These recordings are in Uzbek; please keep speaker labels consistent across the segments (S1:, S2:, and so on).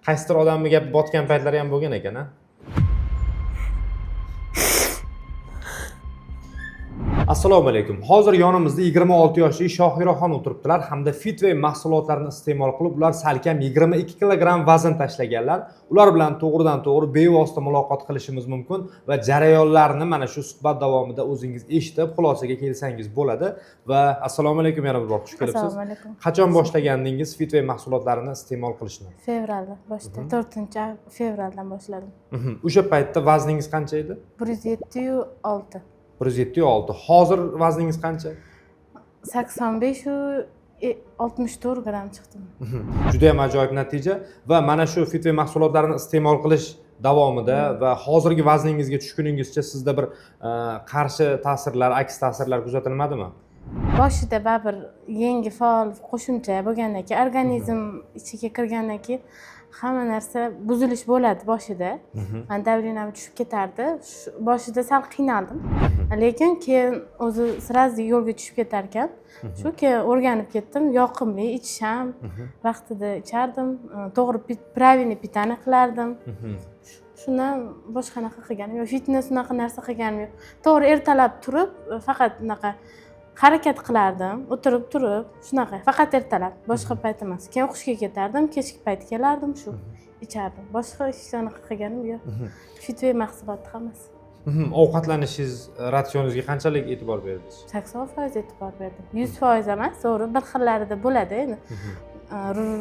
S1: Qaysidir odamni gap botgan paytlari ham bo'lgan ekan, ha? Assalomu alaykum. Hozir yonimizda 26 yoshli Shohiraxon o'tiribdilar hamda Fitway mahsulotlarini iste'mol qilib, ular salkam 22 kilogramm vazn tashlaganlar. Ular bilan to'g'ridan-to'g'ri bevosita muloqot qilishimiz mumkin va jarayonlarni mana shu suhbat davomida o'zingiz eshitib, xulosaga kelsangiz bo'ladi. Va assalomu alaykum yana bir bor xush kelibsiz.
S2: Assalomu alaykum.
S1: Qachon boshlagandingiz Fitway mahsulotlarini iste'mol qilishni?
S2: Fevralda boshida 4-fevraldan boshladim.
S1: O'sha paytda vazningiz qancha edi?
S2: 107,6.
S1: 107,6. Hozir vazningiz qancha?
S2: 85 64 gramm chiqdim.
S1: Juda ham ajoyib natija va mana shu Fitway mahsulotlarini iste'mol qilish davomida va hozirgi vazningizga tushguningizcha sizda bir qarshi ta'sirlar, aks ta'sirlar kuzatilmadimi?
S2: Boshida baribir yangi faol qo'shimcha bo'lgandan keyin organizm ichiga kirgandan keyin hamma narsa buzilish bo'ladi boshida. Men davleniyam tushib ketardi. Boshida sal qiynaldim. Lekin keyin o'zi sразу yo'lga tushib ketar ekan. Shu keyin o'rganib ketdim. Yoqimli ichisham, vaqtida ichardim. To'g'ri правильный pitani qilardim. Shundan boshqa naqa qilganim yo'q. Fitness unaqa narsa qilganim yo'q. To'g'ri ertalab turib, faqat unaqa harakat qilardim, o'tirib turib, shunaqa, faqat ertalab, boshqa payt emas. Keyin o'qishga ketardim, kechki payt kelardim, shu ichardim. Boshqa hech qanaqa qilganim yo'q. Fitway mahsuloti hammasi.
S1: Ovqatlanishingiz, ratsioningizga qanchalik e'tibor berdingiz?
S2: 80% e'tibor berdim. 100% emas, to'g'ri, bir xillarida bo'ladi endi.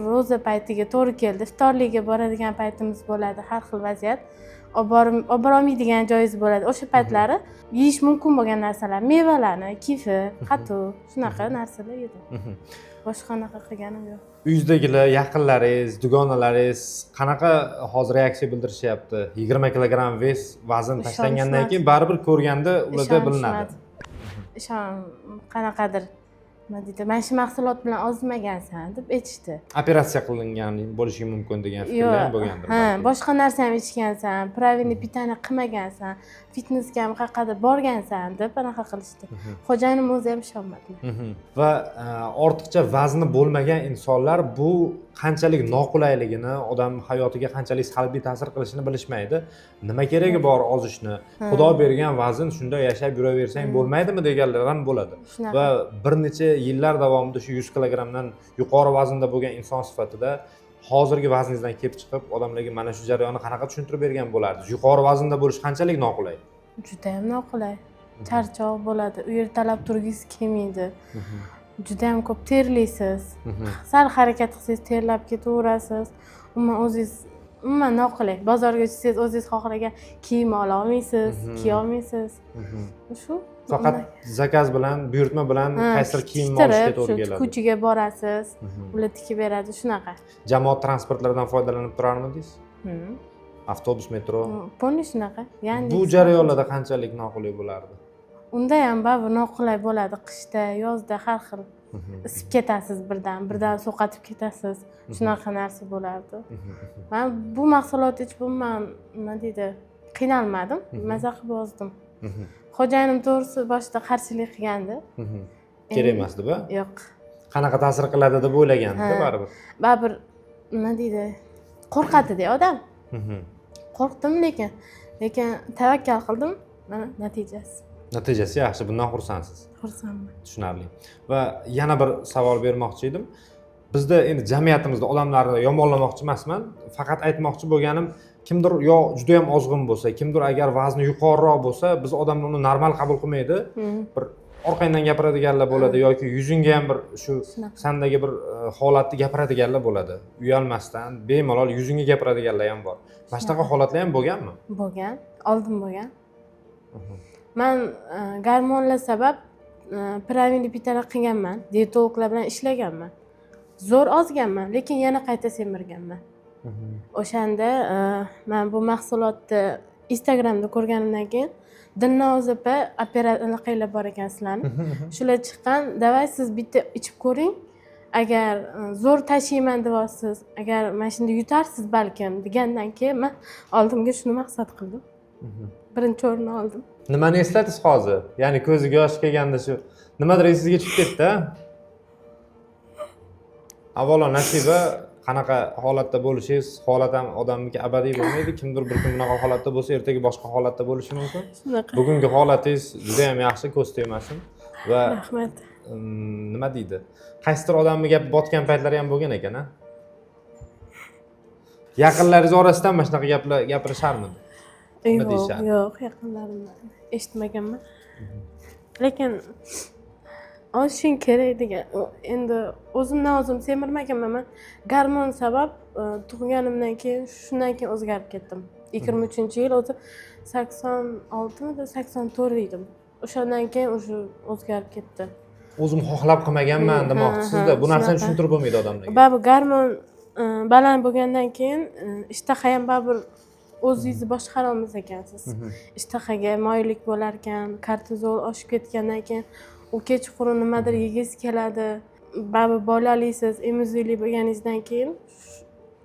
S2: Ro'za paytiga to'g'ri keldi, iftorlikka boradigan paytimiz bo'ladi, har xil vaziyat. Olib borolmaydigan joyingiz bo'ladi. O'sha paytlari yeyish mumkin bo'lgan narsalar, mevalarni, kefir, qatiq, shunaqa narsalar yedim. Boshqa naqa qilganim yo'q.
S1: Uyingizdagilar, yaqinlaringiz, dugonalaringiz qanaqa hozir reaksiya bildirishyapti? 20 kilogramm vazn tashlangandan keyin baribir ko'rganda ularda bilinadi.
S2: Qanaqadir nima deydi, mana shu mahsulot bilan ozmagansan deb aytishdi.
S1: Operatsiya qilingan bo'lishi mumkin degan fikrlar ham bo'lgandir.
S2: Ha, boshqa narsa ham ichgansan, правильный pitani qilmagansan, fitnessga ham qayerqadir borgansan deb anaqa qilishdi. Xo'jayinim o'zi ham ishonmadilar.
S1: Va ortiqcha vazni bo'lmagan insonlar bu qanchalik noqulayligini, odam hayotiga qanchalik salbiy ta'sir qilishini bilishmaydi. Nima keragi bor ozishni? Xudo bergan vazn shunda yashab yuraversang bo'lmaydimi deganlar ham bo'ladi. Va bir necha yillar davomida shu 100 kilogrammdan yuqori vaznda bo'lgan inson sifatida hozirgi vazningizdan kelib chiqib, odamlarga mana shu jarayonni qanaqa tushuntirib bergan bo'lardingiz? Yuqori vaznda bo'lish qanchalik noqulay?
S2: Juda ham noqulay. Charchoq bo'ladi, u ertalab turgingiz kelmaydi. Juda ham ko'p terlaysiz. Sal harakat qilsangiz terlab ketaverasiz. Umuman o'zingiz noqulay. Bozorga chiqsangiz o'zingiz xohlagan kiyim ola olmaysiz, kiya olmaysiz. Shu
S1: faqat zakaz bilan, buyurtma bilan qaysidir kiyim olishga to'g'ri keladi.
S2: Ko'chaga borasiz, ular tikib beradi, shunaqa.
S1: Jamoat transportlaridan foydalanib turarmidingiz? Avtobus, metro.
S2: Ponni shunaqa. Ya'ni
S1: bu jarayonlarda qanchalik noqulay bo'lardi?
S2: Unda ham baribir noqulay bo'ladi, qishda, yozda har xil. Isib ketasiz birdan so'qatib ketasiz. Shunaqa narsa bo'lardi. Men bu mahsulot ichib umuman nima deydi, qiynalmadim, maza qilib yozdim. Xo'jayinim to'g'risi boshida qarshilik qilgandi.
S1: Kerak emasdi-ku?
S2: Yo'q.
S1: Qanaqa ta'sir qiladi deb o'ylagandi baribir.
S2: Baribir nima deydi, qo'rqadi-da odam. Qo'rqdim lekin tavakkal qildim, mana natijasi.
S1: Natijasi yaxshi, bundan xursandsiz.
S2: Xursandman.
S1: Tushunarli. Va yana bir savol bermoqchi edim. Bizda endi jamiyatimizda odamlarni yomonlamoqchi emasman, faqat aytmoqchi bo'lganim, kimdir yo juda ham ozg'in bo'lsa, kimdir agar vazni yuqoriroq bo'lsa, biz odamlar uni normal qabul qilmaydi. Bir orqangdan gapiradiganlar bo'ladi yoki yuzingga ham bir shu sandagi bir holatni gapiradiganlar bo'ladi. Uyalmasdan, bemalol yuzingga gapiradiganlar ham bor. Mana shunaqa holatlar ham bo'lganmi?
S2: Bo'lgan, oldin bo'lgan. Men gormonlar sabab правильный pitani qilganman, dietologlar bilan ishlaganman. Zo'r ozganman, lekin yana qayta semirganman. O'shanda men bu mahsulotni Instagramda ko'rganimdan keyin Dilnoz opa operatsiya qilib bor ekansizlarni. Shular chiqqan, "Davay siz bitta ichib ko'ring. Agar zo'r tashiyman deyapsiz, agar mana shunda yutarsiz balkim" degandan keyin men oldimga shuni maqsad qildim. Birinchi o'rinni oldim.
S1: Nimani eslatasiz hozir? Ya'ni ko'ziga yosh kelganda shu nimadir esingizga tushib ketdi-a? Avvalo Nasiba qanaqa holatda bo'lishingiz, holat ham odamniki abadiy bo'lmaydi. Kimdir bir kun bunaqa holatda bo'lsa, ertaga boshqa holatda bo'lishi mumkin.
S2: Shunaqa.
S1: Bugungi holatingiz juda ham yaxshi, ko'z tegmasin. Va
S2: Rahmat.
S1: nima deydi? Qaysidir odamni gap botgan paytlari ham bo'lgan ekan-a? Yaqinlaringiz orasidan mana shunaqa gaplar gapirisharmidi? Nima deyishadi?
S2: Yo'q, yaqinlarimdan eshitmaganman. Lekin olishing kerak degan. Endi o'zimdan o'zim semirmaganman. Men gormon sabab tug'ilganimdan keyin shundan keyin o'zgarib ketdim. 23-yil o'zi 86 84 edim. O'shandan keyin o'sha o'zgarib ketdi.
S1: O'zim xohlab qilmaganman demoqchisizda. Bu narsani tushuntirib bo'lmaydi odamlarga.
S2: Baribir gormon baland bo'lgandan keyin ishtaha ham baribir o'zingizni boshqara olmas ekansiz. Ishtahaga moyillik bo'lar ekan, kortizol oshib ketgandan keyin u kechqurun nimadir yegingiz keladi. Baribir bolalisiz, emizikli bo'lganingizdan keyin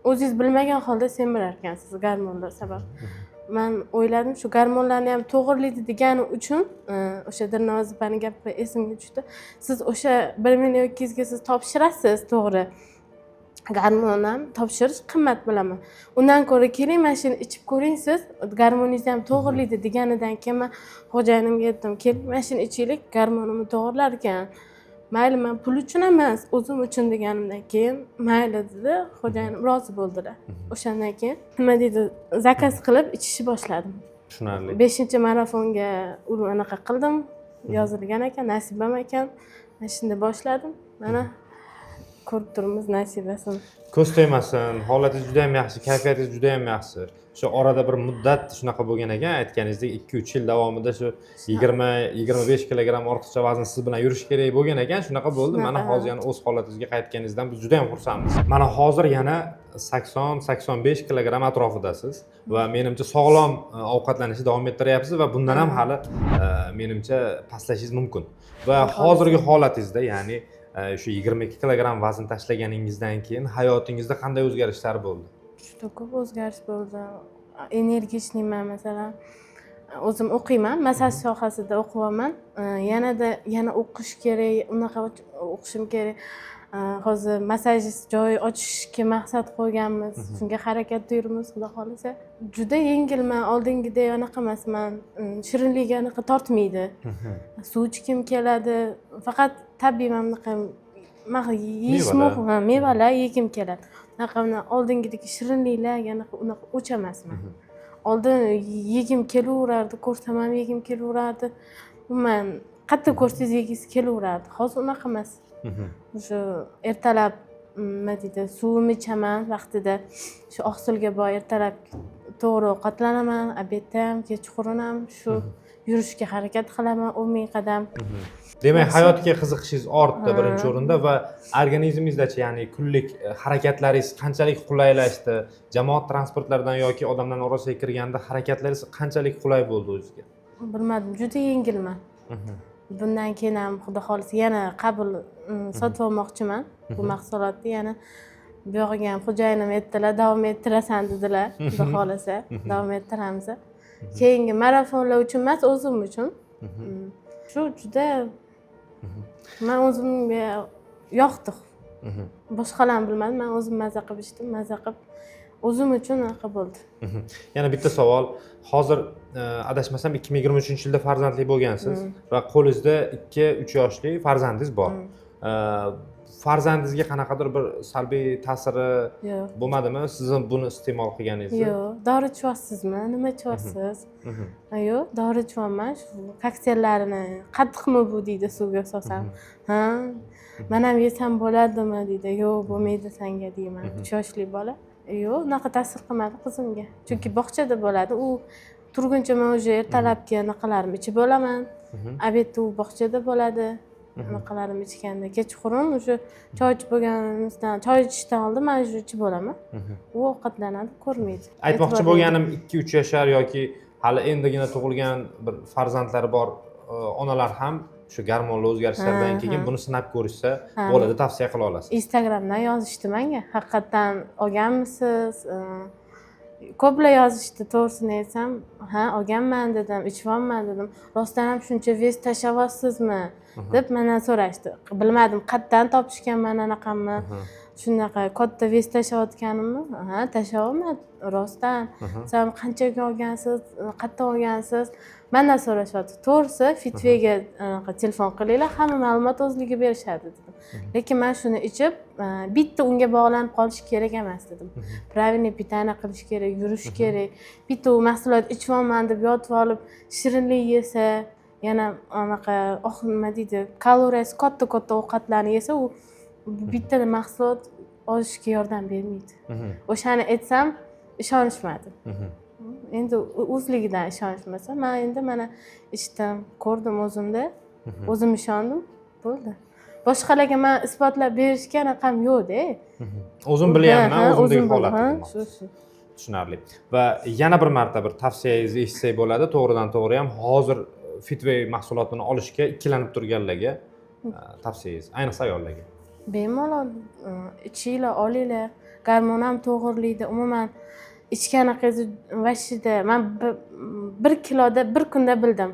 S2: o'zingiz bilmagan holda semirar ekansiz gormonlar sabab. Men o'yladim, shu gormonlarni ham to'g'rilaydi degani uchun o'sha Dilnoz opaning gapi esimga tushdi. Siz o'sha 1 million 200 ga siz topshirasiz, to'g'ri. Gormon ham topshirish qimmat bilaman. Undan ko'ra keling, mana shuni ichib ko'ring siz, gormoningizni ham to'g'rilaydi deganidan keyin men xo'jayinimga aytdim, keling, mana shuni ichaylik, gormonimni to'g'rilar ekan. Mayli, men pul uchun emas, o'zim uchun deganimdan keyin mayli dedi, xo'jayinim rozi bo'ldilar. O'shandan keyin nima deydi, zakaz qilib ichishni boshladim.
S1: Tushunarli.
S2: 5-marafonga anaqa qildim, yozilgan ekan, nasibam ekan. Mana shunda boshladim. Mana ko'rib turibmiz nasibasini.
S1: Ko'z tegmasin, holatingiz juda ham yaxshi, kayfiyatingiz juda ham yaxshi. Shu orada bir muddat shunaqa bo'lgan ekan, aytganingizdek 2-3 yil davomida shu 20-25 kilogramm ortiqcha vazn siz bilan yurish kerak bo'lgan ekan, shunaqa bo'ldi. Mana hozir yana o'z holatingizga qaytganingizdan biz juda ham xursandmiz. Mana hozir yana 80-85 kilogramm atrofidasiz va menimcha sog'lom ovqatlanishni davom ettiryapsiz va bundan ham hali menimcha pastlashingiz mumkin. Va hozirgi holatingizda, ya'ni shu 22 kilogramm vazn tashlaganingizdan keyin hayotingizda qanday o'zgarishlar bo'ldi?
S2: Juda ko'p o'zgarish bo'ldi. Energichniman, masalan, o'zim o'qiyman, massaj sohasida o'qiyman. Yana o'qish kerak, unaqa o'qishim kerak. Hozir massajist joy ochishga maqsad qo'yganmiz. Shunga harakatda yuribmiz, xudo xolasa. Juda yengilman, oldingidek anaqa emasman. Shirinlikka anaqa tortmaydi. Suv ichkim keladi. Faqat tabiiy mamlaqa yeyish muhim, mevalar yegim keladi. Unaqa oldingidek shirinliklarga unaqa o'ch emasman. Oldin yegim kelaverardi, ko'rsam ham yegim kelaverardi. Umuman qattiq ko'rsangiz yegingiz kelaverardi. Hozir unaqa emas. O'sha ertalab nima deydi, suvimni ichaman vaqtida. Shu oqsilga boy ertalab to'g'ri ovqatlanaman, obedda ham, kechqurun ham shu yurishga harakat qilaman 10 ming qadam.
S1: Demak, hayotga qiziqishingiz ortdi birinchi o'rinda va organizmingizdachi, ya'ni kunlik harakatlaringiz qanchalik qulaylashdi? Jamoat transportlaridan yoki odamlar orasiga kirganda harakatlaringiz qanchalik qulay bo'ldi o'ziga?
S2: Bilmadim, juda yengilman. Bundan keyin ham xudo xolasa yana qabul sotib olmoqchiman. Bu mahsulotni yana bu yog'iga ham xo'jayinim aytdilar, davom ettirasan dedilar. Xudo xolasa davom ettiramiz. Keyingi marafonlar uchun emas, o'zim uchun. Shu juda men o'zimga yoqdi. Boshqalarni bilmadim, men o'zim mazza qilib ichdim, mazza qilib o'zim uchun anaqa bo'ldi.
S1: Yana bitta savol. Hozir adashmasam 2023-yilda farzandli bo'lgansiz va qo'lingizda 2-3 yoshli farzandingiz bor. Farzandingizga qanaqadir bir salbiy ta'siri bo'lmadimi? Siz buni iste'mol qilganingizda?
S2: Yo'q, dori ichyapsizmi? Nima ichyapsiz? Yo'q, dori ichyapman. Shu koktellarini qattiqmi bu deydi, suvga solsam. Ha, men ham yesam bo'ladimi deydi. Yo'q, bo'lmaydi senga deyman. 3 yoshli bola. Yo'q, unaqa ta'sir qilmadi qizimga. Chunki bog'chada bo'ladi. U turguncha men o'sha ertalabki anaqalarimni ichib olaman. Obedda u bog'chada bo'ladi. Anaqalarimni ichganda kechqurun o'sha choy ichib bo'lganimizdan, choy ichishdan oldin men shu ichib olaman. U ovqatlanadi, ko'rmaydi.
S1: Aytmoqchi bo'lganim 2-3 yoshlar yoki hali endigina tug'ilgan bir farzandlari bor onalar ham shu gormonal o'zgarishlardan keyin buni sinab ko'rishsa bo'ladi, tavsiya qila olasiz.
S2: Instagramdan yozishdi menga. Haqiqatan olganmisiz? Ko'plar yozishdi, to'g'risini aytsam, ha, olganman dedim, ichibman dedim. Rostdan ham shuncha vez tashlayapsizmi deb mendan so'rashdi. Bilmadim, qayerdan topishgan men anaqamni. shunaqa katta vес tashlayotganimni, ha, tashlayapman rostdan. Sen qanchaga olgansiz, qayerdan olgansiz? Mendan so'rashyapti. To'g'risi, Fitwayga telefon qilinglar, hamma ma'lumot o'zligi berishadi dedim. Lekin men shuni ichib, bitta unga bog'lanib qolish kerak emas dedim. Правильный питание qilish kerak, yurish kerak. Bitta u mahsulot ichibman deb yotib olib, shirinlik yesa, yana anaqa nima deydi, kaloriyasi katta ovqatlarni yesa, u bitta mahsulot olishga yordam bermaydi. O'shani aytsam ishonishmadi. Endi o'zligidan ishonishmasa, men endi mana ichdim, ko'rdim o'zimda, o'zim ishondim, bo'ldi. Boshqalarga men isbotlab berishga anaqam yo'q-da.
S1: O'zim bilyapman, o'zimdagi holatni.
S2: Shu.
S1: Tushunarli. Va yana bir marta bir tavsiyangizni eshitsak bo'ladi, to'g'ridan to'g'ri ham hozir Fitway mahsulotini olishga ikkilanib turganlarga tavsiyangiz, ayniqsa ayollarga.
S2: Bemalol ichinglar, olinglar. Gormon ham to'g'rilaydi. Umuman ichganingizni vashida men 1 kiloda bir kunda bildim.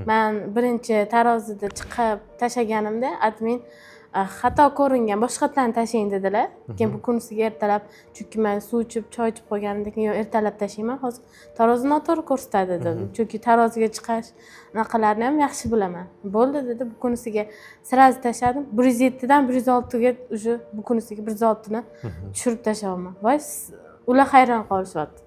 S2: Men birinchi tarozida chiqib tashaganimda admin xato ko'ringan, boshqatlarni tashing dedilar. Keyin bu kunisiga ertalab, chunki men suv ichib, choy ichib qolganimdan keyin ertalab tashayman. Hozir tarozi noto'g'ri ko'rsatadi dedim. Chunki taroziga chiqish anaqalarni ham yaxshi bilaman. Bo'ldi dedi, bu kunisiga sirazi tashladim. 107 dan 106 ga уже bu kunisiga 106 ni tushirib tashlayapman. Voy, ular hayron qolishyapti.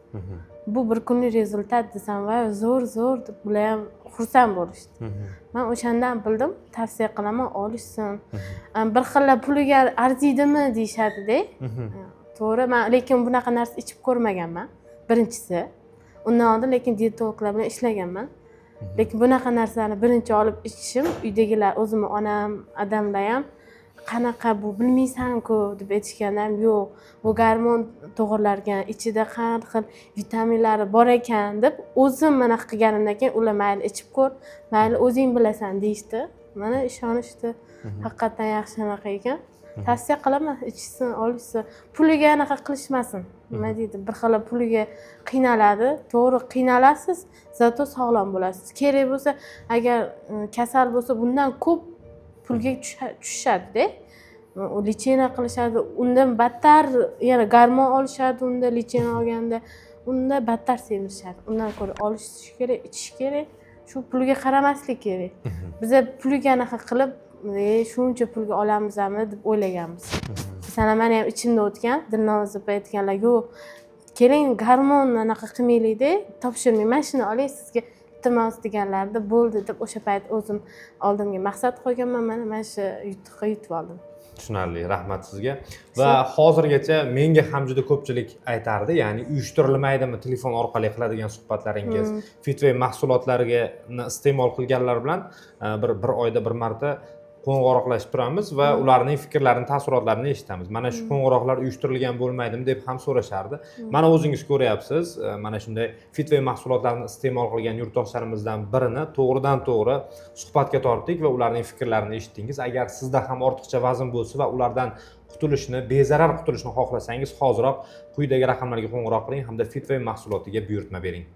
S2: Bu bir kunlik rezultat desam, voy, zo'r deb ular ham xursand bo'lishdi. Men o'shandan bildim, tavsiya qilaman, olishsin. Bir xilla puliga arziydimi deyshadi-da. To'g'ri, men lekin bunaqa narsa ichib ko'rmaganman. Birinchisi. Undan oldin lekin dietologlar bilan ishlaganman. Lekin bunaqa narsani birinchi olib ichishim, uydagilar, o'zimning onam, adamlar ham qanaqa bu bilmaysan-ku deb aytishganda ham yo'q. Bu gormon to'g'rilargan, ichida har xil vitaminlari bor ekan deb o'zim mana qilganimdan keyin ular mayli ichib ko'r, mayli o'zing bilasan deyishdi. Mana ishonishdi. Haqiqatan yaxshi anaqa ekan. Tavsiya qilaman, ichsin, olishsin. Puliga anaqa qilishmasin. Nima deydi? Bir xil puliga qiynaladi. To'g'ri, qiynalasiz, zato sog'lom bo'lasiz. Kerak bo'lsa, agar kasal bo'lsa, bundan ko'p pulga tushishadi-da. Lechena qilishadi, undan battar, yana gormon olishadi, unda lechena olganda, unda battar semirishadi. Undan ko'ra olish kerak, ichish kerak. Shu pulga qaramaslik kerak. Biz puliga anaqa qilib, shuncha pulga olamizmi deb o'ylaganmiz. Masalan, men ham ichimda o'tgan, Dilnoz opa aytganlar, yo'q, keling gormon anaqa qilmaylik-da, topshirmayman, shuni oling, sizga iltimos deganlarda bo'ldi deb o'sha payt o'zim oldimga maqsad qo'yganman, mana shu yutuqqa yetib oldim.
S1: Tushunarli, rahmat sizga. Va hozirgacha menga ham juda ko'pchilik aytardi, ya'ni uyushtirilmaydimi telefon orqali qiladigan suhbatlaringiz, Fitway mahsulotlariga iste'mol qilganlar bilan bir oyda bir marta qo'ng'iroqlashib turamiz va ularning fikrlarini, taassurotlarini eshitamiz. Mana shu qo'ng'iroqlar uyushtirilgan bo'lmaydimi deb ham so'rashardi. Mana o'zingiz ko'ryapsiz, mana shunday Fitway mahsulotlarini iste'mol qilgan yurtdoshlarimizdan birini to'g'ridan to'g'ri suhbatga tortdik va ularning fikrlarini eshitdingiz. Agar sizda ham ortiqcha vazn bo'lsa va ulardan qutulishni, bezarar qutulishni xohlasangiz, hoziroq quyidagi raqamlarga qo'ng'iroq qiling hamda Fitway mahsulotiga buyurtma bering.